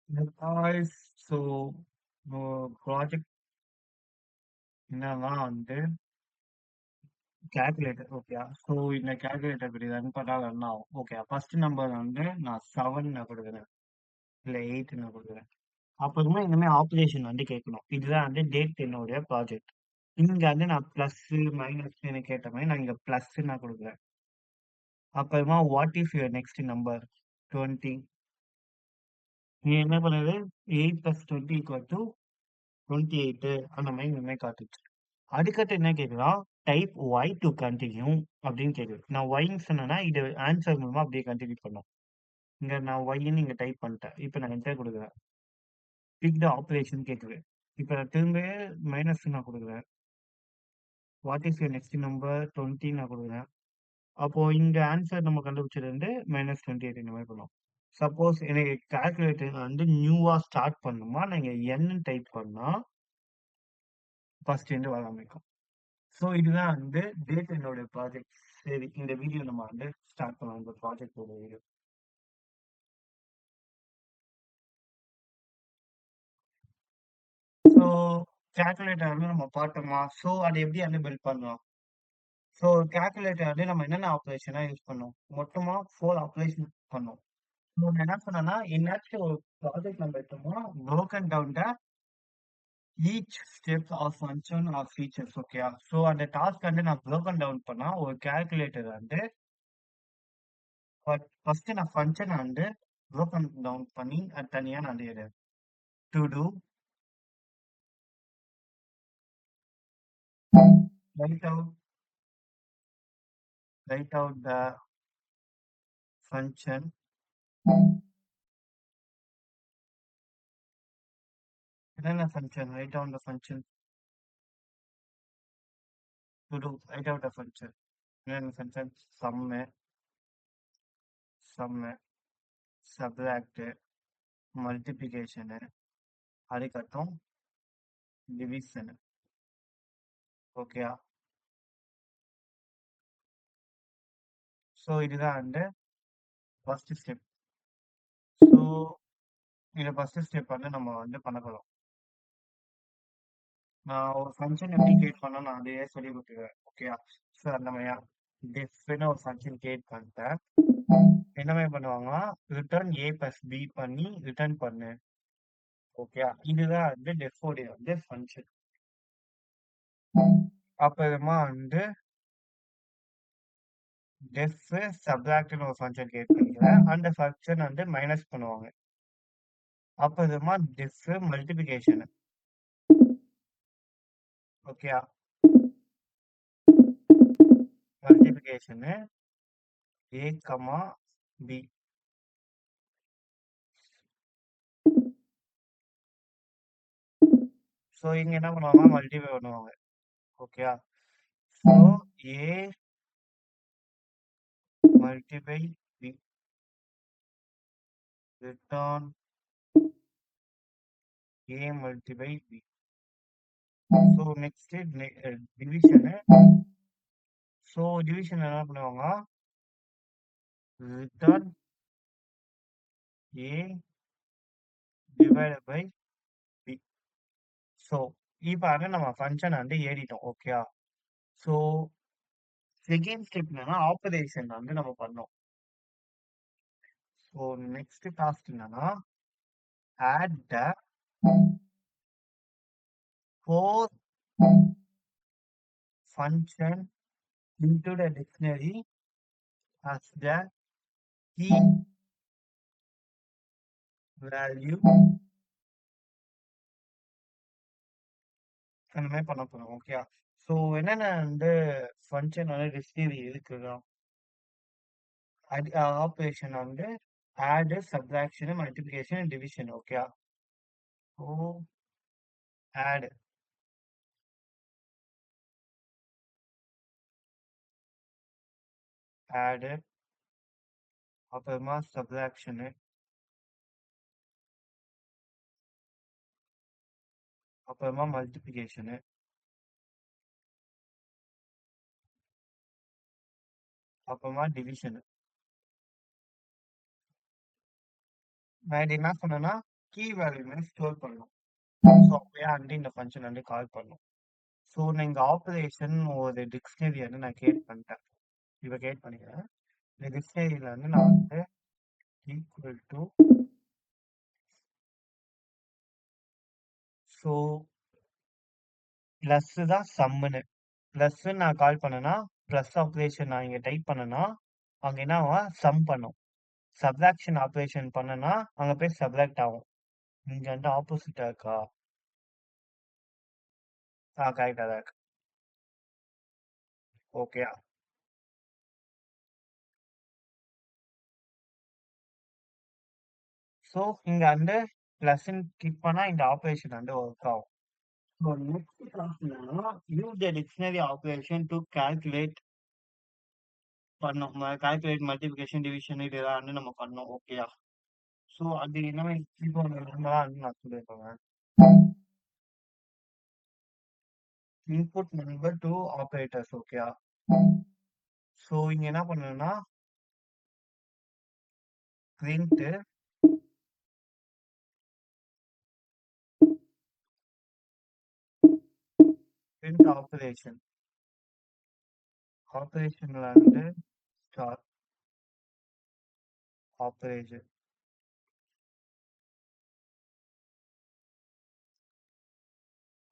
Guys, so project என்னன்னா calculator ஓகேயா. So இந்த கால்குலேட்டர் இப்படி ரன் பண்ணால் ரன் ஆகும் ஓகே. ஃபர்ஸ்ட் நம்பர் நான் 7 கொடுக்குறேன், இல்லை 8 கொடுக்குறேன். அப்புறமா இனிமேல் ஆப்ரேஷன் கேட்கணும். இதுதான் டேட் என்னுடைய ப்ராஜெக்ட். இங்க நான் பிளஸ் மைனஸ் கேட்ட மாதிரி நான் இங்க பிளஸ் நான் கொடுக்குறேன். அப்புறமா what is your next number 20. நீ என்ன பண்ணுது 8 + 20 = 28 அந்த மாதிரி இனிமேல் காட்டுச்சு. அதுக்கடுத்து என்ன கேட்குறான், டைப் ஒய் டு கண்டினியூ அப்படின்னு கேட்குது. நான் ஒய்ன்னு சொன்னேன்னா இது ஆன்சர் மூலமா அப்படியே கண்டினியூ பண்ணும். இங்க நான் ஒய்ன்னு இங்க டைப் பண்ணிட்டேன். இப்போ நான் என்டர் கொடுக்குறேன். பிக் த ஆப்ரேஷன் கேட்குது. இப்போ நான் திரும்ப மைனஸ் நான் கொடுக்குறேன். What is your next number 20 நான் கொடுக்குறேன். அப்போ இங்க ஆன்சர் நம்ம கண்டுபிடிச்சது -28 இந்த மாதிரி பண்ணும். சப்போஸ் எனக்கு கால்குலேட்டர் நியூவா ஸ்டார்ட் பண்ணுமா, நீங்க n டைப் பண்ணா ஃபர்ஸ்ட் வர ஆரம்பிக்கும். ஸோ இதுதான் டேட் என்னோட ப்ராஜெக்ட். சரி, இந்த வீடியோ நம்ம ஸ்டார்ட் பண்ணலாம். இந்த ப்ராஜெக்டோட வீடியோ. ஸோ கால்குலேட்டர் நம்ம பார்த்தோமா. ஸோ அதை எப்படி பில்ட் பண்ணலாம். ஸோ கால்குலேட்டர் நம்ம என்னென்ன ஆப்ரேஷனா யூஸ் பண்ணோம், மொத்தமா 4 ஆப்ரேஷன் பண்ணோம். நான் என்ன சொன்னேன்னா, என்னாச்சும் ஒரு ப்ராஜெக்ட் நம்ம எடுத்தோம்னா broken down the each step of function or features ஓகேயா. ஸோ அந்த டாஸ்க் நான் broken down பண்ணா ஒரு கால்குலேட்டர் ஃபர்ஸ்ட் நான் ஃபங்க்ஷன் broken down பண்ணி அது தனியா நான் எழுதுறேன். to do write out the function என்னென்ன function write down the function to do write out the function என்னென்ன ஃபங்க்ஷன் sum subtract multiplication அதுக்கப்புறம் டிவிஷன் ஓகேயா. ஸோ இதுதான் ஃபர்ஸ்ட் ஸ்டெப். ஸோ இந்த ஃபர்ஸ்ட் ஸ்டெப் நம்ம பண்ண போகிறோம். நான் ஒரு ஃபங்க்ஷன் எப்படி கிரியேட் பண்ணா நான் அதையே சொல்லி கொடுத்துருவேன் ஓகேயா. ஸோ அந்த மாதிரியா டிஃப்னு ஒரு ஃபங்க்ஷன் கிரியேட் பண்ணிட்டேன். என்ன மாதிரி பண்ணுவாங்கன்னா ரிட்டர்ன் a + b பண்ணி ரிட்டர்ன் பண்ணு ஓகேயா. இதுதான் டெஃபோடைய ஃபங்க்ஷன். அப்புறமா டெஃப் சப்ராக்ட்னு ஒரு ஃபங்க்ஷன் கிரியேட் பண்ணிக்கிறேன். அந்த ஃபங்க்ஷன் மைனஸ் பண்ணுவாங்க. அப்புறமா டெஃப் மல்டிபிகேஷன் ஓகேயா. Multiplication a, b. ஸோ இங்க என்ன பண்ணுவாங்க, மல்டிப்ளை பண்ணுவாங்க ஓகேயா. So a multiply b return a multiply b. So next division. So division என்ன பண்ணுவாங்க, return a divided by b. So இப்போ நம்ம ஃபங்க்ஷன் ஏறிட்டோம் ஓகேயா. ஸோ செகண்ட் ஸ்டெப் என்னன்னா ஆப்பரேஷன் நம்ம பண்ணோம். ஸோ நெக்ஸ்ட் டாஸ்க் என்னன்னா add the 4 function into the dictionary as the key value அந்த மாதிரி பண்ண போறோம் ஓகேயா. ஸோ என்னென்ன ஃபங்க்ஷன் டிக்ஷனரி இருக்குதோ operation add, subtraction, multiplication, division ஓகேயா. ஸோ ஆட் அப்புறமா சப்ராக்ஷனு, அப்புறமா மல்டிபிகேஷனு, அப்புறமா டிவிஷனு. நான் இது என்ன சொன்னேன்னா கீ வேல்யூமே ஸ்டோர் பண்ணும். ஸோ அப்பயே வந்து இந்த ஃபங்ஷன் வந்து கால் பண்ணும். ஸோ நான் இங்க ஆப்பரேஷன் ஒரு டிக்ஷனரி வந்து நான் கிரியேட் பண்ணிட்டேன். இப்ப கிரியேட் பண்ணிக்கிறேன். இந்த டிக்ஷனரியில வந்து நான் வந்து ஈக்குவல் டு ஸோ பிளஸ் தான் சம்முன்னு. பிளஸ் நான் கால் பண்ணேன்னா, பிளஸ் ஆப்பரேஷன் நான் இங்க டைப் பண்ணேன்னா, அங்க என்ன ஆகும்? சம் பண்ணும். சப்ட்ராக்ஷன் ஆப்பரேஷன் பண்ணேன்னா, அங்க போய் சப்ட்ராக்ட் ஆகும். இங்க வந்து ஆப்போசிட்டா இருக்கா? கரெக்ட்டா தான் இருக்கு. ஓகே. ஸோ இங்க வந்து பிளஸ்ன்னு கிளிக் பண்ணா இந்த ஆப்பரேஷன் வந்து ஒர்க் ஆகும். ஸோ நெக்ஸ்ட் டாஸ்க் என்னன்னா, use the dictionary operation to calculate பண்ணோம். கால்குலேட் மல்டிப்ளிகேஷன், டிவிஷன் இதெல்லாம் வந்து நம்ம பண்ணோம். ஓகேயா? ஸோ அது எல்லாமே இப்போ நார்மலா வந்து நான் சொல்லியிருப்பேங்க. இன்புட் நம்பர் டூ ஆப்பரேட்டர்ஸ் ஓகேயா? ஸோ இங்க என்ன பண்ணணும்னா, பிரிண்ட் பிரிண்ட் ஆப்பரேஷன். ஆப்பரேஷன்ல வந்து star operation.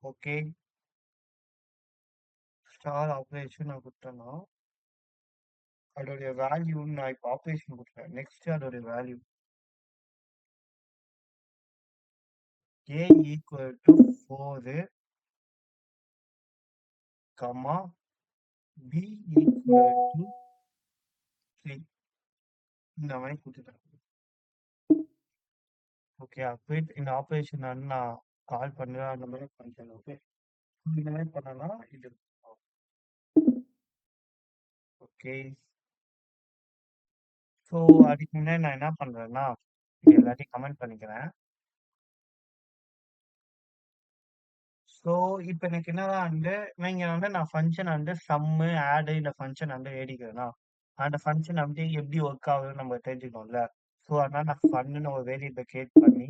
Okay. Star operation நான் கொடுத்தேன்னா, அதோடைய வேல்யூ நான் இப்போ ஆப்பரேஷன் கொடுத்தேன். நெக்ஸ்ட் அதோடைய value a equal to 4, comma b equal to 3. இந்த மாதிரி கொடுத்துட்டேன். ஓகே. அப்போ இந்த ஆப்பரேஷன் வந்து நான் கால் பண்ணுறேன் அந்த மாதிரி பண்ணிட்டேன். ஓகே. இந்த மாதிரி பண்ணனா இது ஓகே. ஸோ அதுக்கு முன்னாடி நான் என்ன பண்றேன்னா, இது எல்லாத்தையும் கமெண்ட் பண்ணிக்கிறேன். ஸோ இப்போ எனக்கு என்னதான் வந்து நீங்க வந்து நான் ஃபங்க்ஷன் வந்து சம்மு ஆடு இந்த ஃபங்க்ஷன் வந்து எழுதிக்கிறேன்னா, அந்த ஃபங்க்ஷன் வந்து எப்படி ஒர்க் ஆகுதுன்னு நம்ம தெரிஞ்சுக்கணும்ல. ஸோ அதனால நான் ஃபன்னு ஒரு வேரியபிள் கிரியேட் பண்ணி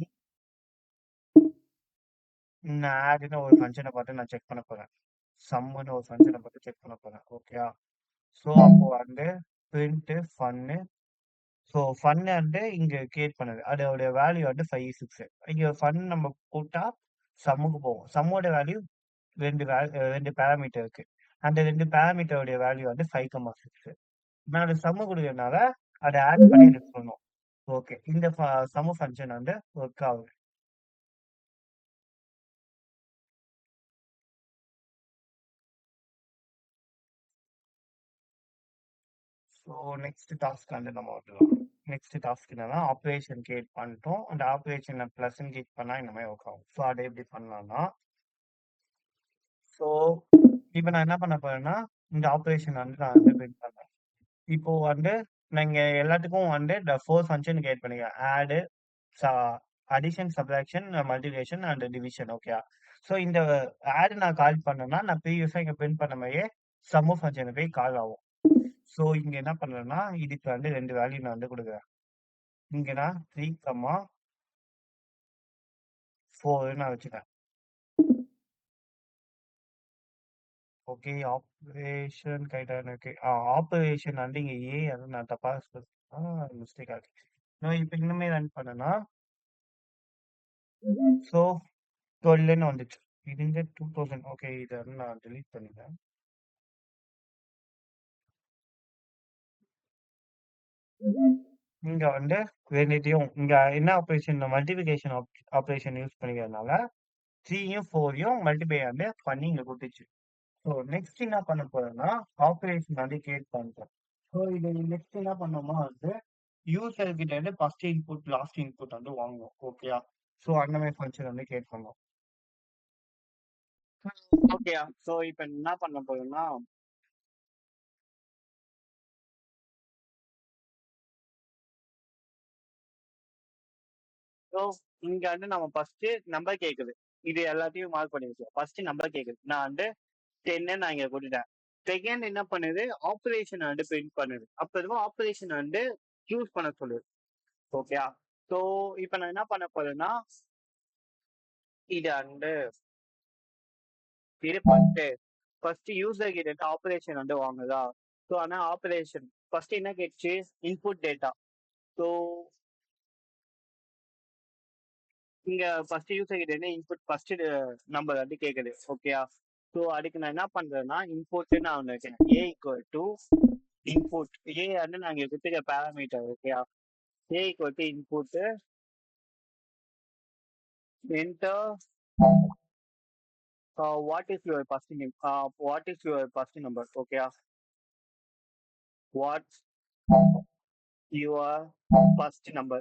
நான் ஆடுன்னு ஒரு ஃபங்க்ஷனை பார்த்து நான் செக் பண்ண போறேன். சம்முன்னு ஒரு ஃபங்க்ஷனை பார்த்து செக் பண்ண போறேன். ஓகேயா? ஸோ அப்போ வந்து பிரிண்ட் ஃபன்னு. ஸோ ஃபன் வந்து இங்க கிரியேட் பண்ணது. அதோட வேல்யூ வந்து 5, 6. இங்க ஃபன் நம்ம போட்டா சம்முக்கு போகும். சம்மோட வேல்யூ 2 பேராமீட்டர் இருக்கு. அந்த 2 பேராமீட்டரோட வேல்யூ வந்து 5, 6. நான் அது சம்மு குடுக்கறதுனால அத ஆட் பண்ணி எனக்கு சொல்லணும். ஓகே. இந்த சம்மு ஃபங்ஷன் வந்து ஒர்க் ஆகுது. ஸோ நெக்ஸ்ட் டாஸ்க் வந்து நம்ம வரலாம். நெக்ஸ்ட் டாஸ்க் என்னன்னா ஆப்பரேஷன் கிரியேட் பண்ணிட்டோம். அந்த ஆப்பரேஷனை பிளஸ்ன்னு கிளிக் பண்ணா இந்த மாதிரி ஒர்க் ஆகும். ஸோ அதை எப்படி பண்ணலாம்னா, ஸோ இப்போ நான் என்ன பண்ண போறேன்னா, இந்த ஆப்பரேஷன் வந்து நான் வந்து பிரிண்ட் பண்றேன். இப்போ வந்து நீங்க எல்லாத்துக்கும் வந்து இந்த 4 ஃபங்ஷன் கிரியேட் பண்ணிக்கிறேன். ஆட், ச addition, subtraction, multiplication and division ஓகேயா? ஸோ இந்த ஆட் நான் கால் பண்ணேன்னா, நான் ப்ரீவியஸா இங்க பிரிண்ட் பண்ண மாதிரியே சம்மு ஃபங்ஷன் போய் கால் ஆகும். ஸோ இங்க என்ன பண்றேன்னா, இதுக்கு வந்து 2 வேல்யூ நான் வந்து குடுக்குறேன். இங்க நான் 3, 4 நான் வச்சுட்டேன். ஓகே. ஆப்பரேஷன் கரெக்ட்டான இருக்கு. ஆப்பரேஷன் வந்து இங்க ஏ வந்து நான் தப்பா மிஸ்டேக் ஆச்சு. நான் இப்ப இனிமே ரன் பண்ணேன்னா, ஸோ 12ன்னு வந்துச்சு. இது இங்க 2000 ஓகே. இத வந்து நான் டெலீட் பண்ணிடுறேன். இங்க வந்து ரெண்டுத்தையும் இங்க என்ன ஆப்பரேஷன் மல்டிப்ளிகேஷன் ஆப்பரேஷன் யூஸ் பண்ணிக்கிறதுனால 3யும் 4யும் மல்டிப்ளை வந்து பண்ணி இங்க குடுத்துச்சு. ஸோ நெக்ஸ்ட் என்ன பண்ண போறேன்னா, ஆப்பரேஷன் வந்து கிரியேட் பண்றேன். ஸோ இது நெக்ஸ்ட் என்ன பண்ணோமா வந்து யூசர் கிட்ட இருந்து ஃபர்ஸ்ட் இன்புட், லாஸ்ட் இன்புட் வந்து வாங்குவோம். ஓகேயா? ஸோ அந்த மாதிரி ஃபங்க்ஷன் வந்து கிரியேட் பண்ணோம். ஓகேயா? ஸோ இப்போ என்ன பண்ண போறோம்னா, ஸோ இங்க வந்து நம்ம ஃபர்ஸ்ட் நம்பர் கேக்குது. இது எல்லாத்தையும் மார்க் பண்ணி வச்சோம். ஃபர்ஸ்ட் நம்பர் கேக்குது. நான் வந்து 10 நான் இங்க கொடுத்துட்டேன். செகண்ட் என்ன பண்ணுது? ஆப்பரேஷன் வந்து பிரிண்ட் பண்ணுது. அப்புறமா ஆப்பரேஷன் வந்து சூஸ் பண்ண சொல்லுது. ஓகேயா? ஸோ இப்போ நான் என்ன பண்ண போறேன்னா இது வந்து இது பண்ணிட்டு ஃபர்ஸ்ட் யூசர் கிட்ட இருந்து ஆபரேஷன் வந்து வாங்குதா. ஸோ ஆனால் ஆபரேஷன் ஃபர்ஸ்ட் என்ன கேட்டுச்சு, இன்புட் டேட்டா. ஸோ இங்க ஃபர்ஸ்ட் யூசர் கிட்ட இருந்து இன்புட் ஃபர்ஸ்ட் நம்பர் வந்து கேக்குது. ஓகேயா. ஸோ அதுக்கு நான் என்ன பண்றேன்னா இன்புட் நான் ஒன்று வைக்கிறேன். A equal to input. ஏ வந்து நான் இங்க கொடுத்துருக்க பேராமீட்டர். ஓகேயா. A equal to input enter what is your first name, what is your first number. Okay, what's your first number.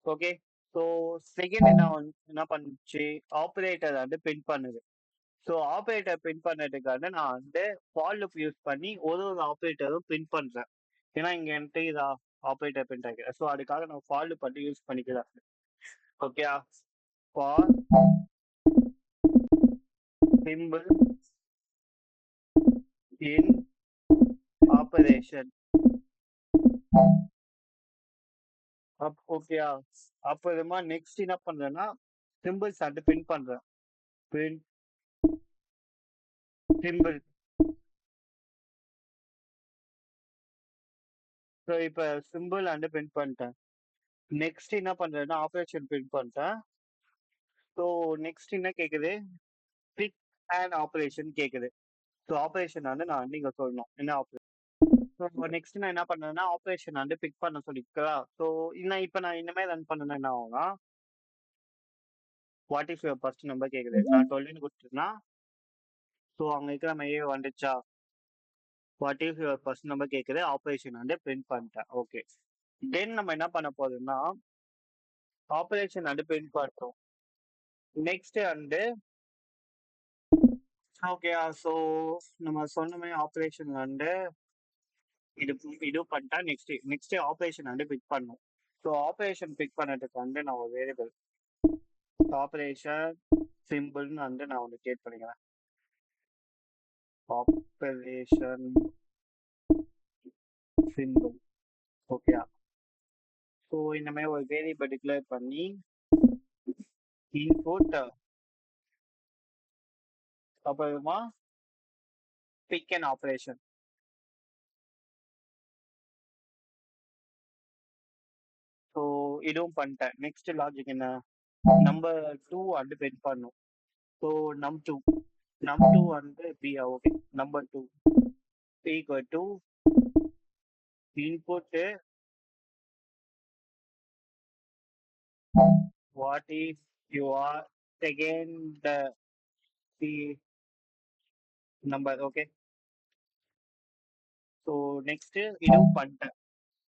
Okay, so second என்ன பண்ணுச்சு, ஆப்ரேட்டர் வந்து பிரிண்ட் பண்ணுது. ஸோ ஆப்ரேட்டர் பிரிண்ட் பண்ணதுக்காக நான் வந்து ஃபார் லூப் யூஸ் பண்ணி ஒரு ஆப்ரேட்டரும் print பண்றேன். ஏன்னா இங்க என்கிட்ட இதா ஆப்ரேட்டர் பிரிண்ட் ஆகிக்கிறேன். ஸோ அதுக்காக நான் ஃபார் லூப் வந்து யூஸ் பண்ணிக்கிறேன். Okay, for simple in operation. ஓகேயா. அப்புறமா நெக்ஸ்ட் என்ன பண்றேன்னா சிம்பிள்ஸ் வந்து பிரிண்ட் பண்றேன். Print simple. ஸோ இப்போ சிம்பிள் வந்து பிரிண்ட் பண்ணிட்டேன். நெக்ஸ்ட் என்ன பண்றேன்னா ஆப்ரேஷன் பிரிண்ட் பண்ணிட்டேன். ஸோ நெக்ஸ்ட் என்ன கேக்குது, பிக் அண்ட் ஆப்ரேஷன் கேக்குது. ஸோ ஆப்ரேஷன் வந்து நான் வந்து இங்க சொல்லணும் என்ன ஆப்ரேஷன். ஸோ நெக்ஸ்ட் நான் என்ன பண்றேன்னா ஆப்ரேஷன் வந்து பிக் பண்ண சொல்லிக்கிறா. ஸோ இப்போ நான் இனிமேல் ரன் பண்ணணும் என்ன ஆகும்னா what is your first number கேக்குது. நான் 12 கொடுத்துட்டேன்னா ஸோ அங்க இருக்கிற மையே வந்துச்சா. What is your first number கேக்குது, ஆப்ரேஷன் வந்து பிரிண்ட் பண்ணிட்டேன். ஓகே, தென் நம்ம என்ன பண்ண போறோம்னா ஆப்ரேஷன் வந்து பிரிண்ட் பண்றோம். நெக்ஸ்ட் வந்து ஓகே, ஸோ நம்ம சொன்ன மாதிரி ஆப்ரேஷன் வந்து இது பண்ணிட்டா நெக்ஸ்ட் ஆப்ரேஷன் வந்து பிக் பண்ணும். ஸோ ஆப்ரேஷன் பிக் பண்ணதுக்கு வந்து நான் ஒரு வேரியபிள் ஆப்ரேஷன் சிம்பிள்னு வந்து நான் ஒன்று கிரியேட் பண்ணிக்கிறேன். Operation simple. ஓகே, ஸோ இந்த மாதிரி ஒரு வேரியபிள் டிக்ளேர் பண்ணி இன்புட் அப்புறமா பிக் அண்ட் ஆப்ரேஷன். ஸோ இதுவும் பண்ணிட்டேன். நெக்ஸ்ட் லாஜிக் என்ன, நம்பர் 2 வந்து பிரிண்ட் பண்ணும். ஸோ num2 வந்து B. Okay, number 2 equal to input what is your second number. Okay, so next இதுவும் பண்ணிட்டேன்.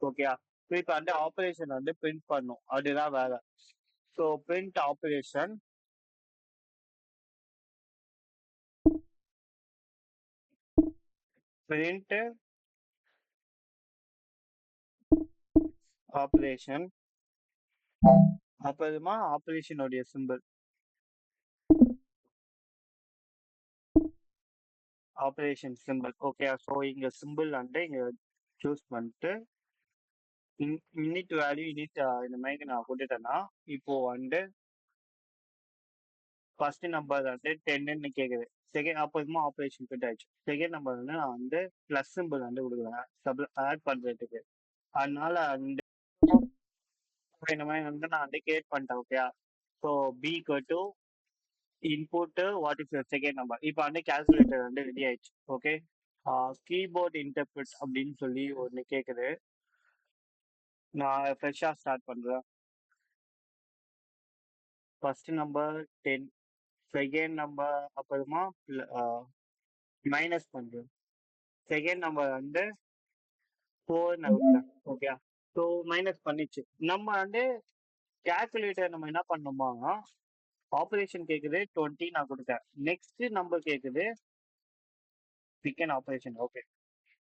ஓகேயா. ஸோ இப்போ வந்து ஆப்ரேஷன் வந்து பிரிண்ட் பண்ணும், அதுதான் வேலை. So print operation print operation அப்புறமா ஆப்ரேஷனுடைய simple operation simple. Okay, so இங்க சிம்பிள் வந்து இங்க சூஸ் பண்ணிட்டு யூனிட் வேல்யூ இந்த மாதிரி நான் கொடுத்துட்டேன்னா இப்போ வந்து ஃபர்ஸ்ட் நம்பர் வந்து 10ன்னு கேக்குது. செகண்ட் அப்புறமா ஆப்ரேஷன் ஃபிட் ஆயிடுச்சு. செகண்ட் நம்பர் வந்து நான் வந்து பிளஸ் சிம்பிள் வந்து கொடுக்குறேன் ஆட் பண்றதுக்கு. அதனால வந்து இந்த மாதிரி வந்து நான் வந்து கிரியேட் பண்ணிட்டேன். Okay, so B to input what is your second number. இப்போ வந்து கால்குலேட்டர் வந்து ரெடி ஆயிடுச்சு. ஓகே, கீபோர்ட் இன்டர்பிரட் அப்படின்னு சொல்லி ஒன்று கேட்குது. நான் ஃப்ரெஷ்ஷாக ஸ்டார்ட் பண்ணுறேன். ஃபர்ஸ்ட் நம்பர் 10, செகண்ட் நம்பர் அப்புறமா மைனஸ் பண்ணுறேன். செகண்ட் நம்பர் வந்து 4 நவுட்டேன். ஓகே, ஸோ மைனஸ் பண்ணிச்சு. நம்ம வந்து கால்குலேட்டர் நம்ம என்ன பண்ணணுமா, ஆப்ரேஷன் கேட்குது 20 நான் கொடுத்தேன். நெக்ஸ்ட் நம்பர் கேட்குது pick and operation. Okay,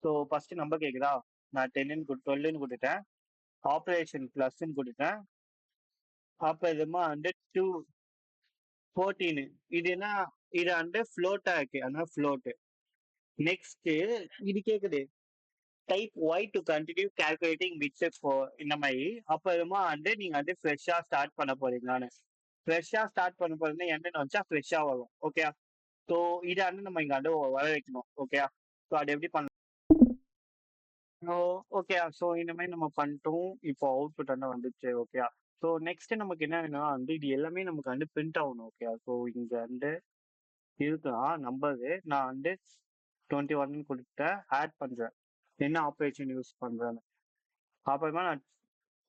so first number கேட்குதா, நான் 12ன்னு கொடுத்துட்டேன். ஆப்ரேஷன் பிளஸ்ன்னு கொடுத்தேன். அப்புறமா வந்து 2 14 இது என்ன, இது வந்து ஃப்ளோட்டா இருக்கு, அதனால ஃப்ளோட். நெக்ஸ்ட் இது கேக்குது type Y to continue calculating பிட்ஸ் இந்த மாதிரி அப்புறமா வந்து நீங்க வந்து ஃப்ரெஷ்ஷா ஸ்டார்ட் பண்ண போறீங்களான்னு ஃப்ரெஷ்ஷா ஸ்டார்ட் பண்ண போறீங்கன்னா என்னன்னு வச்சா ஃப்ரெஷ்ஷா வரும் ஓகே. ஸோ இதை வந்து நம்ம இங்க வந்து வர வைக்கணும் ஓகே. ஸோ அது எப்படி பண்ணலாம்? So okay. ஸோ இந்த மாதிரி நம்ம பண்ணிட்டோம். இப்போ அவுட்புட் வந்து வந்துச்சு ஓகே. ஸோ நெக்ஸ்ட் நமக்கு என்ன வேணும்னா வந்து இது எல்லாமே நமக்கு வந்து பிரிண்ட் ஆகணும் ஓகே. ஸோ இங்க வந்து இருக்கலாம் நம்பரு நான் வந்து 21 கொடுத்து ஆட் பண்றேன். என்ன ஆப்ரேஷன் யூஸ் பண்றேன்னு அப்புறமா நான்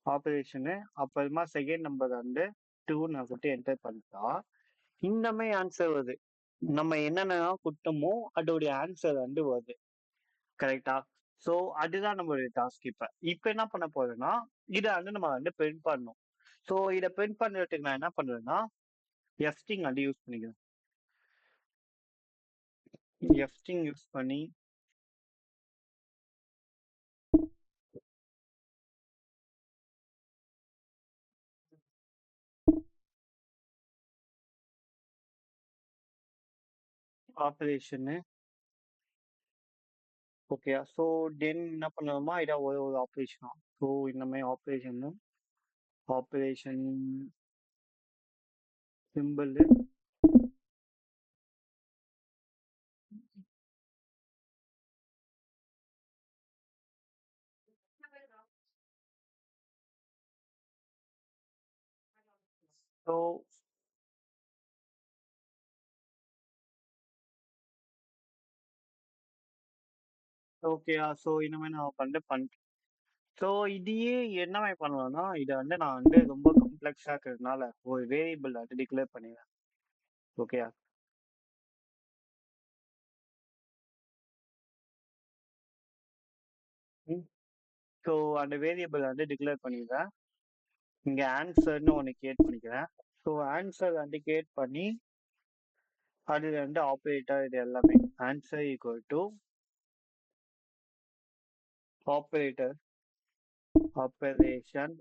ஆப்ரேஷனு அப்புறமா செகண்ட் நம்பர் வந்து 2 நான் கொடுத்து என்டர் பண்ணிட்டா இந்த மாதிரி ஆன்சர் வருது. நம்ம என்னென்ன கொடுத்தோமோ அதோடைய ஆன்சர் வந்து வருது கரெக்டா. ஸோ அதுதான் நம்மளுடைய டாஸ்க். இப்போ என்ன பண்ண போறேன்னா இதை வந்து நம்ம வந்து பிரிண்ட் பண்ணணும். ஸோ இதை பிரிண்ட் பண்றதுக்கு நான் என்ன பண்றேன்னா எஃப்ஸ்டிங் வந்து யூஸ் பண்ணிக்கிறேன். எஃப்ஸ்டிங் யூஸ் பண்ணி ஆப்ரேஷனு ஓகே. ஸோ தென் என்ன பண்ணணுமா இதை ஒரு ஆப்ரேஷனா. ஸோ இந்த மாதிரி operation simple so okay. So இந்த மாதிரி நான் பண்ணிட்டேன். ஸோ இதையே என்ன மாதிரி பண்ணலாம்னா இதை வந்து நான் வந்து ரொம்ப காம்ப்ளெக்ஸாக இருக்கிறதுனால ஒரு வேரியபிள் வந்து டிக்ளேர் பண்ணிடுறேன் ஓகே. ஸோ அந்த வேரியபிள் வந்து டிக்ளேர் பண்ணிடுறேன். இங்கே ஆன்சர்னு ஒன்று கிரியேட் பண்ணிக்கிறேன். ஸோ ஆன்சர் வந்து கிரியேட் பண்ணி அதில் வந்து ஆப்ரேட்டர் இது எல்லாமே answer equal to operator operation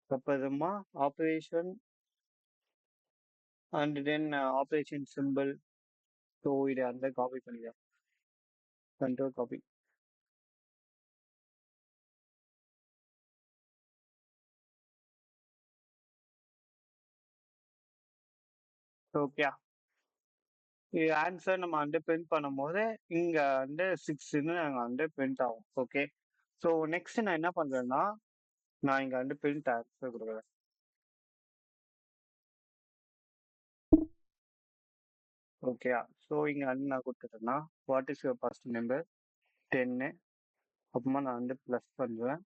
அப்புறமா operation and then operation simple. So இதை அந்த காப்பி பண்ணிக்கிறேன். Control copy. ஓகே. இது ஆன்சர் நம்ம வந்து பிரிண்ட் பண்ணும்போது இங்க வந்து 6ன்னு நாங்கள் வந்து பிரிண்ட் ஆகும் ஓகே. ஸோ நெக்ஸ்ட் நான் என்ன பண்றேன்னா நான் இங்க வந்து பிரிண்ட் ஆன்சர் கொடுக்குறேன் ஓகே. ஸோ இங்க வந்து நான் கொடுத்துட்டேன்னா what is your first number 10 அப்புறமா நான் வந்து ப்ளஸ் பண்ணுவேன்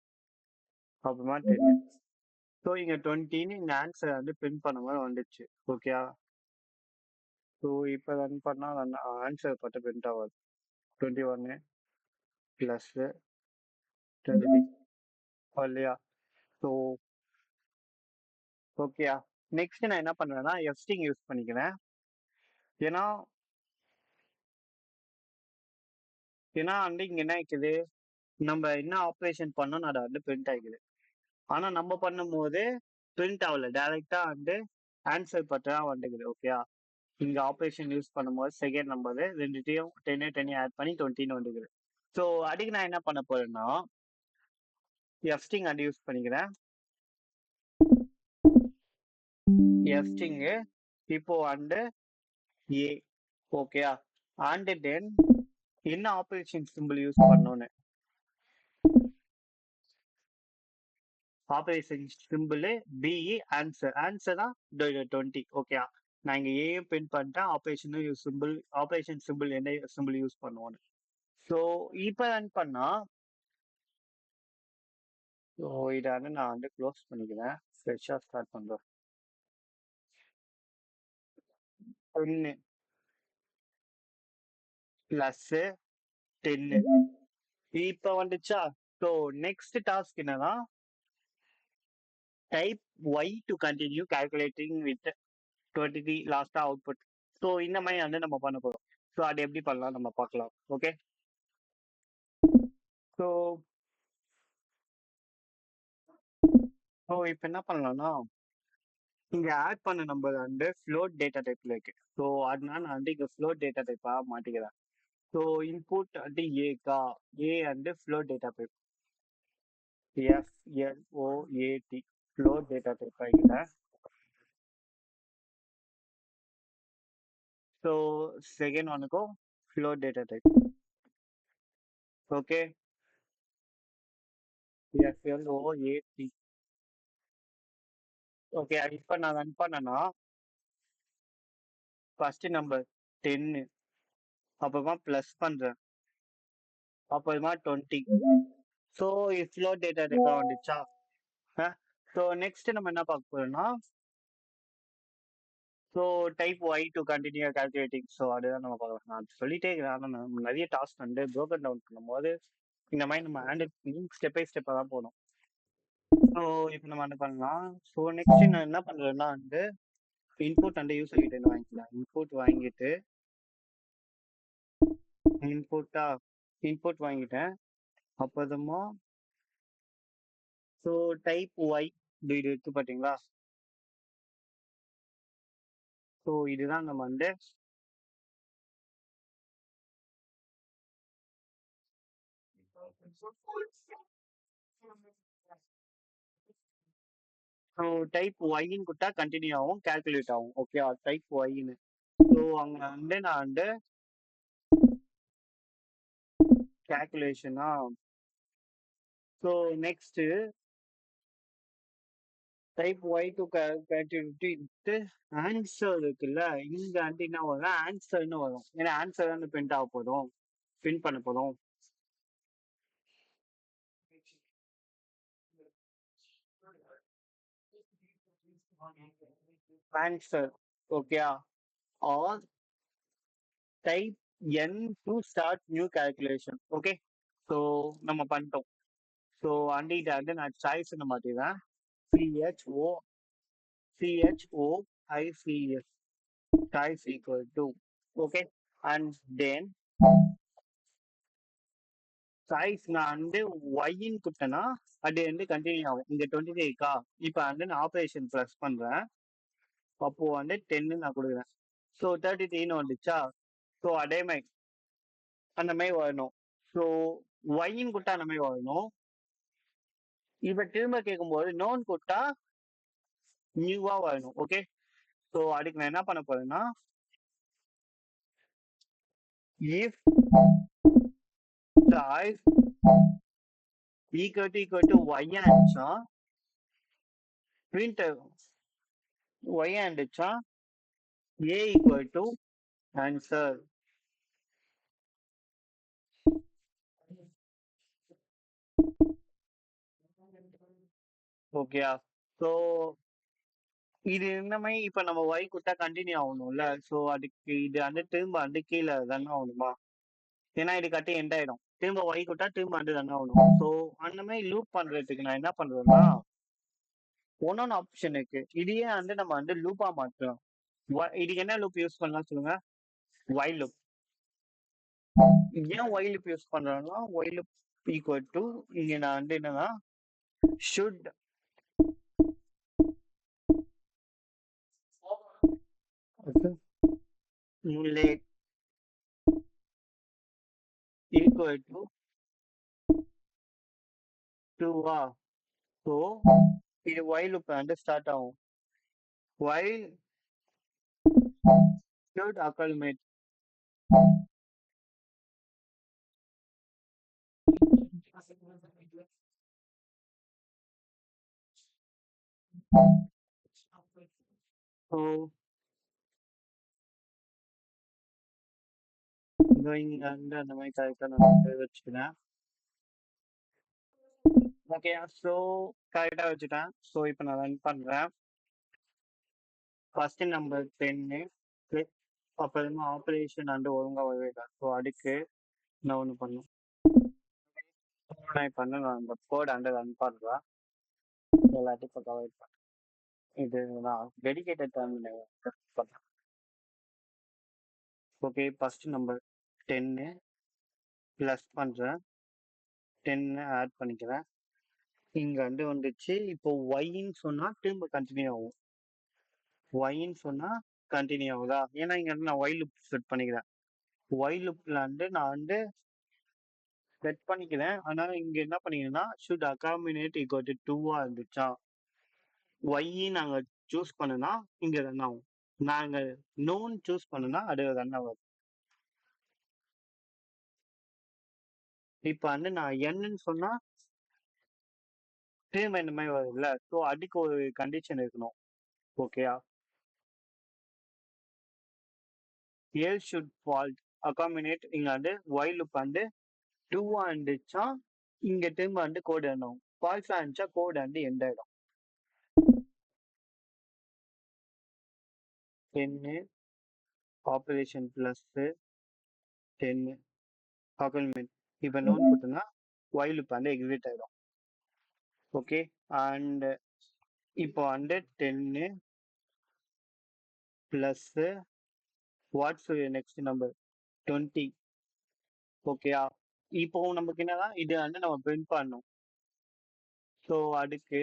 அப்புறமா 10. ஸோ இங்க 20ன்னு இந்த ஆன்சர் வந்து பிரிண்ட் பண்ணும்போது வந்துடுச்சு ஓகே. ஸோ இப்போ ரன் பண்ணால் ஆன்சர் பட்டு பிரிண்ட் ஆகாது. 21 ப்ளஸ் 20 இல்லையா. ஸோ ஓகேயா. நெக்ஸ்ட் நான் என்ன பண்ணுவேன்னா எஃப்ஸ்டிங் யூஸ் பண்ணிக்கிறேன். ஏன்னா ஏன்னா வந்து இங்க என்ன ஆயிக்குது நம்ம என்ன ஆப்ரேஷன் பண்ணோம் அதை வந்து பிரிண்ட் ஆகிக்குது. ஆனா நம்ம பண்ணும்போது பிரிண்ட் ஆகல டைரக்டா வந்து ஆன்சர் பட்டா வந்துக்குது ஓகேயா. இங்க ஆப்ரேஷன் யூஸ் பண்ணும்போது செகண்ட் நம்பர் ரெண்டுத்தையும் 10 ஆட் பண்ணி 20ன்னு வந்துக்குது. ஸோ அதுக்கு நான் என்ன பண்ண போறேன்னா எஃப்ஸ்டிங் அது யூஸ் பண்ணிக்கிறேன். எஃப்ஸ்டிங் இப்போ வந்து ஏ ஓகேயா. அண்ட் தென் என்ன ஆப்ரேஷன் சிம்பிள் யூஸ் பண்ணோன்னு ஆப்ரேஷன் சிம்பிள் பிஇ ஆன்சர் தான் 20 ஓகே. நான் இங்க ஏயும் பிரிண்ட் பண்ணிட்டேன் ஆப்ரேஷனும் சிம்பிள் ஆப்ரேஷன் சிம்பிள் என்ன சிம்பிள் யூஸ் பண்ணுவோன்னு. ஸோ இப்போ ரன் பண்ணா ஸோ இதை வந்து நான் வந்து க்ளோஸ் பண்ணிக்கிறேன். ஃப்ரெஷ்ஷாக ஸ்டார்ட் பண்ணுறோம். 1 ப்ளஸ் 10 இப்போ வந்துச்சா. ஸோ நெக்ஸ்ட் டாஸ்க் என்னன்னா type Y to continue calculating with 23 லாஸ்டா அவுட்புட். ஸோ இந்த மாதிரி வந்து நம்ம பண்ண போறோம். ஸோ அது எப்படி பண்ணலாம் நம்ம பார்க்கலாம் ஓகே. ஸோ ஸோ இப்போ என்ன பண்ணலாம்னா இங்க ஆட் பண்ண நம்பர் வந்து ஃப்ளோட் டேட்டா டைப்ல இருக்கு. ஸோ அதனால நான் வந்து இங்க ஃப்ளோட் டேட்டா டைப்பா மாத்திக்கிறேன் ஸோ இன்புட் வந்து ஏக்கா, a and float data type FLOAT float data type ஆகிட்டேன். ஸோ செகண்ட் ஒனுக்கும் float data type. Okay, FLOAT. Okay, இப்போ நான் ரன் பண்ணனா ஃபர்ஸ்ட் நம்பர் 10, அப்புறமா ப்ளஸ் பண்றேன், அப்புறமா 20. ஸோ ஃப்ளோட் டேட்டா டைப் வந்துச்சா? ஸோ நெக்ஸ்ட் நம்ம என்ன பார்க்க போறோம்னா, so type Y to continue calculating. So அதுதான் நம்ம பார்க்கலாம். நான் சொல்லிட்டே இருக்கிறேன், ஆனால் நம்ம நிறைய டாஸ்க் வந்து ப்ரோக்கன் டவுன் பண்ணும்போது இந்த மாதிரி நம்ம ஹேண்டில் பண்ணி ஸ்டெப் பை ஸ்டெப்பாக தான் போகணும். ஸோ இப்போ நம்ம என்ன பண்ணலாம், ஸோ நெக்ஸ்ட் நான் என்ன பண்ணுறேன்னா வந்து இன்புட் வந்து யூசர் கிட்ட இருந்து வாங்கிக்கலாம். இன்புட் வாங்கிட்டு இன்புட் வாங்கிட்டேன். அப்புறமா ஸோ டைப் ஒய் இது இருக்கு பார்த்தீங்களா? ஸோ இதுதான் நம்ம வந்து ஸோ டைப் ஒய்ன்னு கொடுத்தா கண்டினியூ ஆகும், கால்குலேட் ஆகும். Okay, type ஒய்ன்னு. ஸோ அங்கே வந்து நான் வந்து கால்குலேஷனா, so next type Y to calculate answer இருக்குல்ல, இங்க வந்து என்ன வரும், ஆன்சர்னு வரும். ஏன்னா ஆன்சர் வந்து பிரிண்ட் ஆக போதும், பிரிண்ட் பண்ண போதும். Answer okay, or type N to start new calculation. Okay, so நம்ம பண்ணிட்டோம். ஸோ அண்டிகிட்ட வந்து நான் சாய்ஸ்ன்னு மாற்றிடுறேன், CHOICS choice equal to. Okay, and then choice நான் வந்து ஒய்ன்னு கொடுத்தேன்னா அது வந்து கண்டினியூ ஆகும். இங்கே 23 இருக்கா, இப்போ வந்து நான் ஆப்ரேஷன் ப்ளஸ் பண்ணுறேன், அப்போ வந்து 10 நான் கொடுக்குறேன். ஸோ 33ன்னு வந்துச்சா? ஸோ அதே மாதிரி அந்த மாதிரி வரணும். ஸோ ஒய்ன்னு கொடுத்தா அந்த மாதிரி வரணும். இப்போ திரும்ப கேட்கும்போது நோன் கொடுத்தா நியூவா வரணும். ஓகே, ஸோ அதுக்கு நான் என்ன பண்ண போறேன்னா, if choice equal to y ஆச்சா, print y ஆச்சா, a equal to answer. ஓகேயா? ஸோ இது இந்த மாதிரி இப்போ நம்ம ஒய் கொடுத்தா கண்டினியூ ஆகணும்ல, ஸோ அதுக்கு இது வந்து திரும்ப வந்து கீழே ரன் ஆகணுமா? ஏன்னா இது கட்டி எண்ட் ஆயிடும். திரும்ப ஒய் கொடுத்தா திரும்ப வந்து ரன் ஆகணும். ஸோ அந்த மாதிரி லூப் பண்றதுக்கு நான் என்ன பண்றேன்னா, ஒன்னொன்னு ஆப்ஷன் இருக்கு. இதையே வந்து நம்ம வந்து லூப்பா மாற்றலாம். இதுக்கு என்ன லூப் யூஸ் பண்ணலாம் சொல்லுங்க? While loop. ஏன் ஒய் லூப் யூஸ் பண்றேன்னா, ஒய் லூப் ஈக்குவல் டு இங்க நான் வந்து என்னன்னா should late equal to 2 so இது while loop வந்து ஸ்டார்ட் ஆகும். while should accumulate. ஸோ இங்க வந்து அந்த மாதிரி கரெக்டாக நான் வச்சுக்கிறேன். ஓகே, ஸோ கரெக்டாக வச்சுட்டேன். ஸோ இப்போ நான் ரன் பண்ணுறேன். ஃபர்ஸ்ட் நம்பர் 10, அப்புறமா ஆப்ரேஷன் வந்து ஒழுங்காக வருவேன். ஸோ அதுக்கு நான் ஒன்று பண்ணும், நான் இப்போ வந்து நான் அந்த கோட் வந்து ரன் பண்ணுறேன். எல்லாத்தையும் இப்போ கவர் பண்ணுறேன். இது நான் டெடிகேட்டட் டெர்மினல் பண்ணுறேன். ஓகே, ஃபர்ஸ்ட் நம்பர் 10 ப்ளஸ் பண்ணுறேன், 10 ஆட் பண்ணிக்கிறேன். இங்கே வந்து வந்துச்சு. இப்போ ஒய்ன்னு சொன்னால் திரும்ப கண்டினியூ ஆகும். ஒய்ன்னு சொன்னால் கண்டினியூ ஆகுதா? ஏன்னா இங்கே வந்து நான் ஒய் லூப் செட் பண்ணிக்கிறேன். ஒய் லூப்ல வந்து நான் வந்து செட் பண்ணிக்கிறேன். ஆனா இங்க என்ன பண்ணிக்கிறேன்னா ஷுட் அக்காமினேட் ஈக்குவல் டு 2 இருந்துச்சா ஒய் நாங்க சூஸ் பண்ணுனா இங்க ரன் ஆகும். நாங்க நோன் சூஸ் பண்ணுனா அது ரன் ஆகாது. இப்ப வந்து நான் என்னன்னு சொன்னா திரும்ப இந்த மாதிரி வருதுல்ல. ஸோ அதுக்கு ஒரு கண்டிஷன் இருக்கணும். ஓகேயா? எல் ஷுட் ஃபால்ட் அக்காமினேட் இங்க வந்து ஒய் லூப் வந்து 2 இருந்துச்சா இங்க திரும்ப வந்து கோட் எழுதணும். ஃபால்ஸா இருந்துச்சா கோட் வந்து எண்ட் ஆயிடும். 10 ஆபரேஷன் பிளஸ் 10 அக்காமினேட் இப்ப நோன் கொடுத்தோம்னா ஒய் லூப் வந்து எக்ஸிட் ஆயிடும். ஓகே அண்ட் இப்போ வந்து 10 பிளஸ் வாட்ஸ் நெக்ஸ்ட் நம்பர் 20. ஓகேயா? இப்போ நமக்கு என்னன்னா இது வந்து நம்ம பிரிண்ட் பண்ணணும். ஸோ அதுக்கு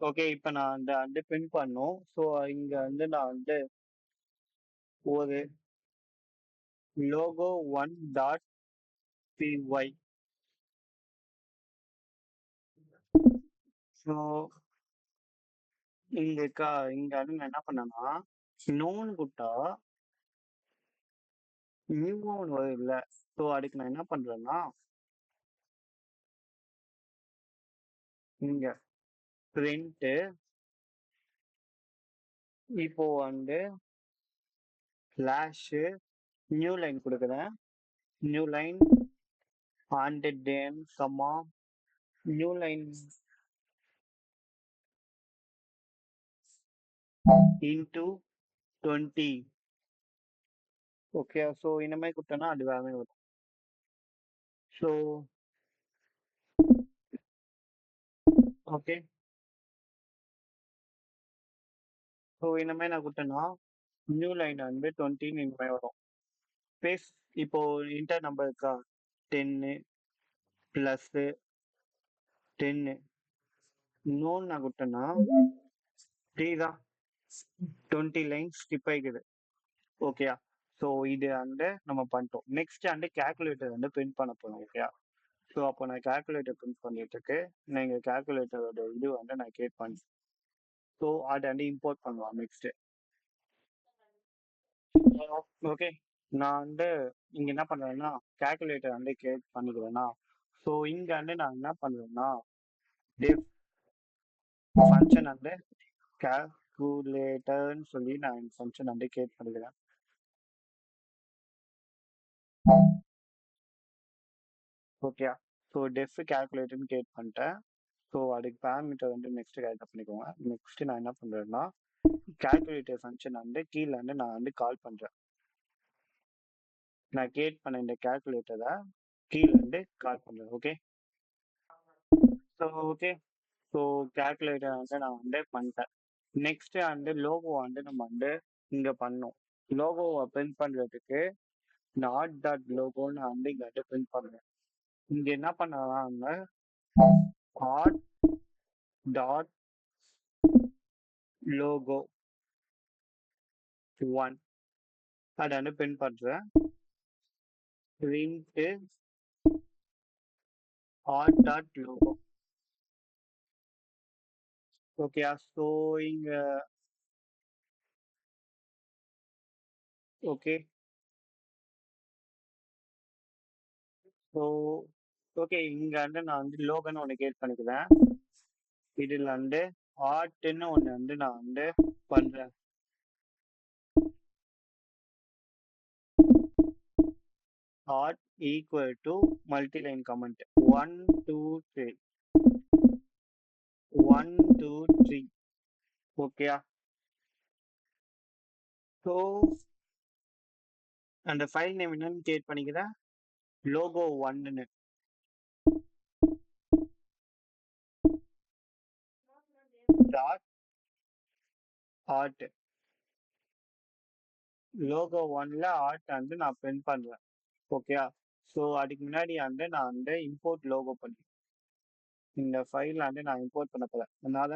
ஓகே இப்போ நான் அந்த வந்து பிரிண்ட் பண்ணணும். ஸோ இங்க வந்து நான் வந்து ஒரு லோகோ 1.py. ஸோ இங்க வந்து நான் என்ன பண்ணேன்னா நோன் கொடுத்தா நியூவா ஒன்று வரும் இல்லை. ஸோ அதுக்கு நான் என்ன பண்றேன்னா இங்க பிரிண்ட் இப்போ வந்து ஸ்லாஷ் நியூ லைன் கொடுக்குறேன். New line 100 comma new line into 20. Okay so இந்த மாதிரி கொடுத்தோன்னா அது வேற மாதிரி வரும். ஸோ ஓகே ஸோ இந்த மாதிரி நான் கொடுத்தேன்னா நியூ லைன் வந்து 20 இந்த மாதிரி வரும். ஸ்பேஸ் இப்போ இன்டர் நம்பர் இருக்கா 10 பிளஸ் 10 இன்னொன்று நான் கொடுத்தேன்னா 3 தான் 20 லைன் ஸ்கிப் ஆகிக்குது. ஓகேயா? ஸோ இது வந்து நம்ம பண்ணிட்டோம். நெக்ஸ்ட் வந்து கேல்குலேட்டர் வந்து பிரிண்ட் பண்ண போகிறோம். ஓகேயா? ஸோ அப்போ நான் கேல்குலேட்டர் பிரிண்ட் பண்ணிட்டுருக்கு. நீங்கள் கேல்குலேட்டரோட இது வந்து நான் கிரியேட் பண்ணேன். ஸோ அதை வந்து இம்போர்ட் பண்ணலாம் நெக்ஸ்ட்டு. ஓகே நான் வந்து இங்க என்ன பண்றேன்னா கேல்குலேட்டர் வந்து கிரியேட் பண்ணிக்கிறேன்னா ஸோ இங்க வந்து நான் என்ன பண்றேன்னா டெஃப் ஃபங்க்ஷன் வந்து கேல்குலேட்டர்னு சொல்லி நான் ஃபங்க்ஷன் வந்து கிரியேட் பண்ணிக்கிறேன். ஓகேயா? ஸோ டெஃப் கேல்குலேட்டர்னு கிரியேட் பண்ணிட்டேன். ஸோ அதுக்கு பேராமீட்டர் வந்து நெக்ஸ்ட் கேல்குலேட் பண்ணிக்கோங்க. நெக்ஸ்ட் நான் என்ன பண்றேன்னா கேல்குலேட்டர் ஃபங்க்ஷன் வந்து கீழே வந்து நான் வந்து கால் பண்றேன். நான் கிரியேட் பண்ண இந்த கேல்குலேட்டரை கீழே வந்து கால் பண்றேன். Okay so okay so calculator வந்து நான் வந்து பண்ணிட்டேன். நெக்ஸ்ட் வந்து லோகோ வந்து நம்ம வந்து இங்க பண்ணோம். லோகோவை பிரிண்ட் பண்றதுக்கு நாட் டாட் லோகோன்னு நான் வந்து இங்க வந்து பிரிண்ட் பண்ணுவேன். இங்க என்ன பண்ணலாம்ங்க ஆட் டாட் லோகோ 1 அதை வந்து பிரிண்ட் பண்றேன். Print add dot logo. Okay so இங்க ஓகே ஸோ ஓகே இங்க வந்து நான் வந்து லோகோன்னு ஒன்று கிரியேட் பண்ணிக்கிறேன். இதில் வந்து ஆர்ட்னு ஒன்று வந்து நான் வந்து பண்றேன். art equal to multi-line comment 1 2 3 1 2 3. ஓகேயா? ஸோ அந்த ஃபைல் நேம் என்னன்னு கிரியேட் பண்ணிக்கிறேன் லோகோ 1ன்னு. டாட் ஆர்ட் லோகோ 1ல ஆர்ட் வந்து நான் பிரிண்ட் பண்றேன். ஓகேயா? ஸோ அதுக்கு முன்னாடி வந்து நான் வந்து இம்போர்ட் லோகோ பண்ணி இந்த ஃபைல் வந்து நான் இம்போர்ட் பண்ண போறேன். அதனால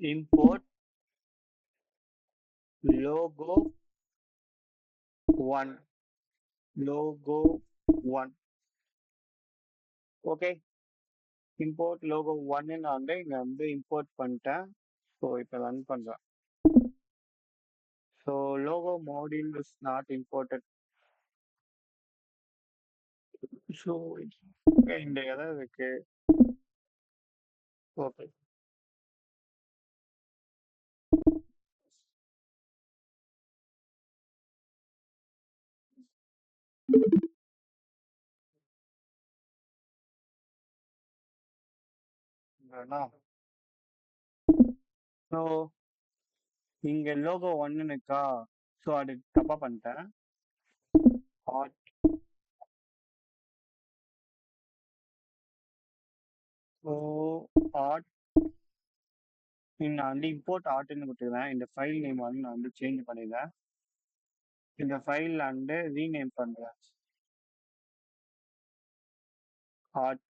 import logo 1 logo 1 okay. Import logo 1 நான் வந்து இங்க வந்து இம்போர்ட் பண்ணிட்டேன். ஸோ இப்போ ரன் பண்றேன். So logo module is not imported. So இந்த எரர் இருக்கு. ஓகே. ஸோ இங்க logo 1 இருக்கா? ஸோ அது தப்பா பண்ணிட்டேன். ஆர்ட் ஸோ ஆர்ட் நான் வந்து இம்போர்ட் ஆர்ட்னு கொடுத்துக்கிறேன். இந்த ஃபைல் நேம் வந்து நான் வந்து சேஞ்ச் பண்ணிடுறேன். இந்த ஃபைல் வந்து ரீநேம் பண்றேன். Art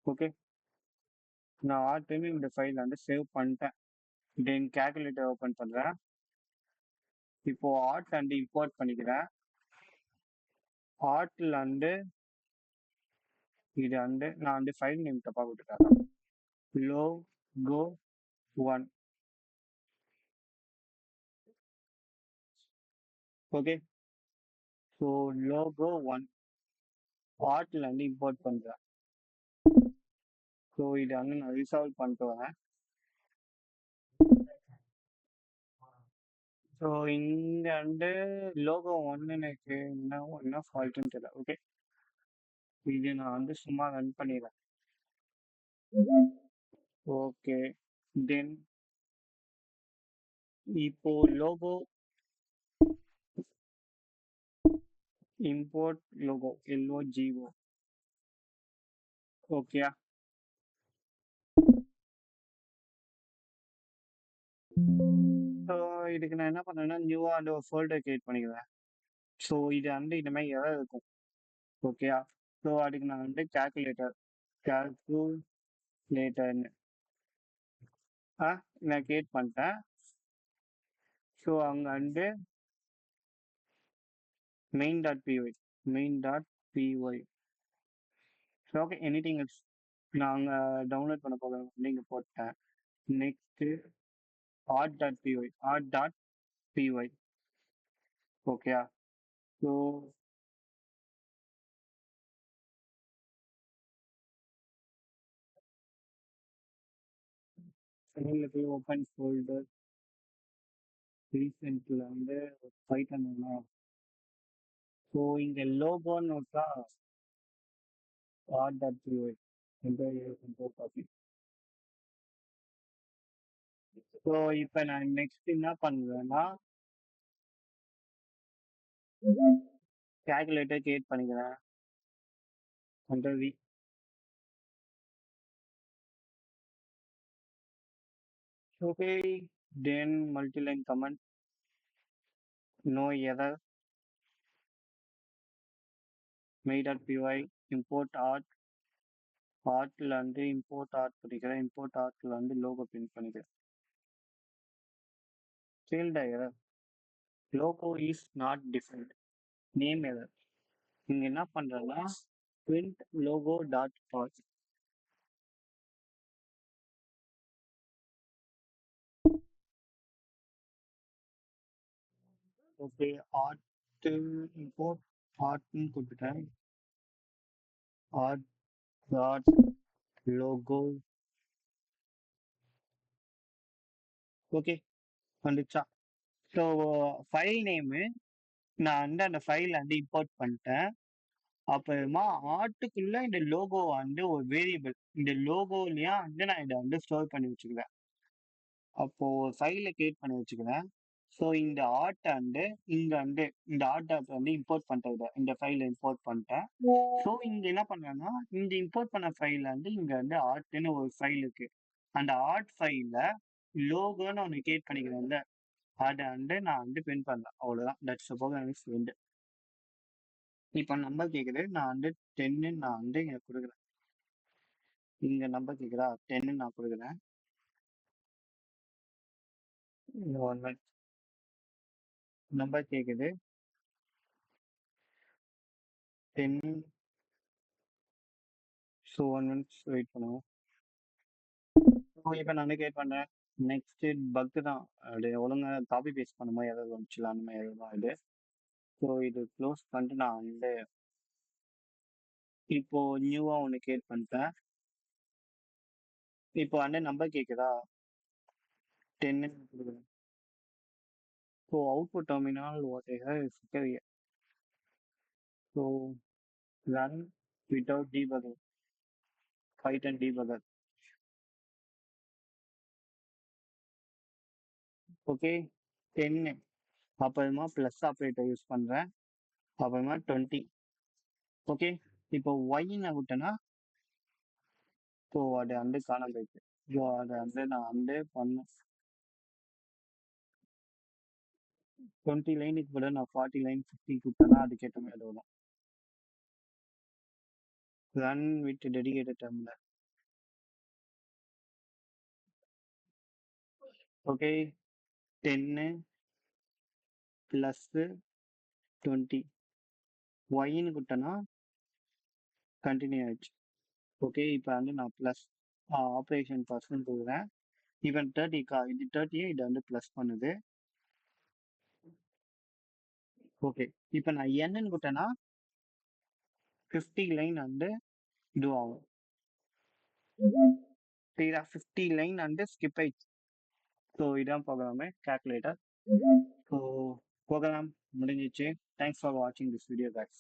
okay. நான் ஆர்ட்னு இந்த ஃபைல் வந்து சேவ் பண்ணிட்டேன். தென் கேல்குலேட்டர் ஓப்பன் பண்றேன். இப்போ ஆர்ட் வந்து இம்போர்ட் பண்ணிக்கிறேன். ஆர்ட்ல வந்து இது வந்து நான் வந்து ஃபைல் நேம் தப்பா கொடுத்துட்டேன். logo 1 okay. ஸோ logo 1 ஆர்ட்ல வந்து இம்போர்ட் பண்றேன். ஸோ இதை வந்து நான் ரிசால்வ் பண்ணிட்டு வரேன். ஸோ இங்க வந்து logo 1 எனக்கு என்ன ஃபால்ட்டுன்னு தெரியல. ஓகே. இது நான் வந்து சும்மா ரன் பண்ணிடுறேன். ஓகே. தென் இப்போ logo import logo LOGO okay. So இதுக்கு நான் என்ன பண்ணேன்னா நியூவா வந்து ஒரு ஃபோல்டர் கிரியேட் பண்ணிக்கிறேன். ஸோ இது வந்து இந்த மாதிரி எதாவது இருக்கும். ஓகேயா. ஸோ அதுக்கு நான் வந்து கேல்குலேட்டர்னு நான் கிரியேட் பண்ணிட்டேன். ஸோ அங்கே வந்து main.py so okay. Anything else நான் அங்கே டவுன்லோட் பண்ண போக வந்து இங்கே போட்டேன். நெக்ஸ்ட்டு art.py ஓகேயா. ஸோ ஃபைலில் போய் ஓப்பன் ஃபோல்டர் ரீசெண்டில் வந்து பைத்தன் வேணும். ஸோ இங்கே லோகோன்னு இருக்கா art.py காப்பி. ஸோ இப்போ நான் நெக்ஸ்ட் என்ன பண்ணுவேன்னா கேல்குலேட்டர் கிரியேட் பண்ணிக்கிறேன். Ctrl V. Okay. Then multiline comment no error main.py import ஆர்ட்ல வந்து இம்போர்ட் ஆர்ட் பண்ணிக்கிறேன். இம்போர்ட் ஆர்ட்ல வந்து லோகோ பிரிண்ட் பண்ணிக்கிறேன். Field error logo is not defined name error. நீங்க என்ன பண்றேன்னா print logo dot art okay. Art import ஆர்ட்னு கொடுத்துட்டேன். ஆர்ட் டாட் லோகோ ஓகே வந்துச்சா. ஸோ ஃபைல் நேமு நான் வந்து அந்த ஃபைல் வந்து இம்போர்ட் பண்ணிட்டேன். அப்புறமா ஆர்ட்டுக்குள்ள இந்த லோகோ வந்து ஒரு வேரியபிள் இந்த லோகோலயா வந்து நான் இதை வந்து ஸ்டோர் பண்ணி வச்சுக்கிறேன். அப்போ ஃபைலை கிரியேட் பண்ணி வச்சுக்கிறேன். ஸோ இந்த ஆர்ட் வந்து இங்க வந்து இந்த ஆர்ட் ஆப் வந்து இம்போர்ட் பண்ணிட்டேன். இந்த ஃபைலை இம்போர்ட் பண்ணிட்டேன். ஸோ இங்க என்ன பண்றேன்னா இந்த இம்போர்ட் பண்ண ஃபைல் வந்து இங்க வந்து ஆர்ட்னு ஒரு ஃபைல் இருக்கு. அந்த ஆர்ட் ஃபைல்ல லோகோன்னு ஒன்று கிரியேட் பண்ணிக்கிறேன்ல அதை வந்து நான் வந்து பிரிண்ட் பண்ணேன். அவ்வளோதான். That's suppose friend. இப்போ நம்பர் கேட்குது. நான் வந்து 10 நான் வந்து இங்கே கொடுக்குறேன். இங்க நம்பர் கேக்குதா? 10 நான் குடுக்குறேன். இந்த 1 மினிட் நம்பர் கேக்குது. 10 ஸோ 1 மினிட்ஸ் வெயிட் பண்ணுங்க. ஸோ இப்ப நானே கிரியேட் பண்றேன். நெக்ஸ்ட் பக் தான். அது ஒழுங்கா காப்பி பேஸ்ட் பண்ணும்போது எரர் வந்துச்சுல்ல அந்த மாதிரி எரர் தான் இது. ஸோ இது க்ளோஸ் பண்ணிட்டு நான் வந்து இப்போ நியூவா ஒன்று கிரியேட் பண்ணிட்டேன். இப்போ வந்து நம்பர் கேக்குதா? 10 கொடுக்குறேன். So output terminal what I have is here. So run without debugging. Python debugger. Okay 10 அப்புறமா ப்ளஸ் ஆப்ரேட்டர் யூஸ் பண்ணுறேன். அப்புறமா 20. ஓகே இப்போ ஒய்ன்னு விட்டேன்னா ஸோ அது வந்து காணாம போயிடுச்சு. ஸோ அதை வந்து நான் வந்து பண்ணேன் 20 லைனுக்கு கூட நான் 40 லைன் 50 கொடுத்தேன்னா அதுக்கேற்ற மாதிரி வரும். Run with dedicated terminal. Okay 10 plus 20 ஒய்ன்னு கொடுத்தேன்னா கண்டினியூ ஆயிடுச்சு. ஓகே இப்போ வந்து நான் ப்ளஸ் ஆப்ரேஷன் பர்சன் கொடுக்குறேன். ஈவன் 30 இது 30 இதை வந்து ப்ளஸ் பண்ணுது. ஓகே இப்போ நான் என்னன்னு கொடுத்தேன்னா 50 லைன் வந்து இது ஆகும். சரியா 50 லைன் வந்து ஸ்கிப் ஆயிடுச்சு. ஸோ இதான் ப்ரோக்ராமு கால்குலேட்டர். ஸோ ப்ரோக்ராம் முடிஞ்சிச்சு. தேங்க்ஸ் ஃபார் வாட்சிங் திஸ் வீடியோ guys.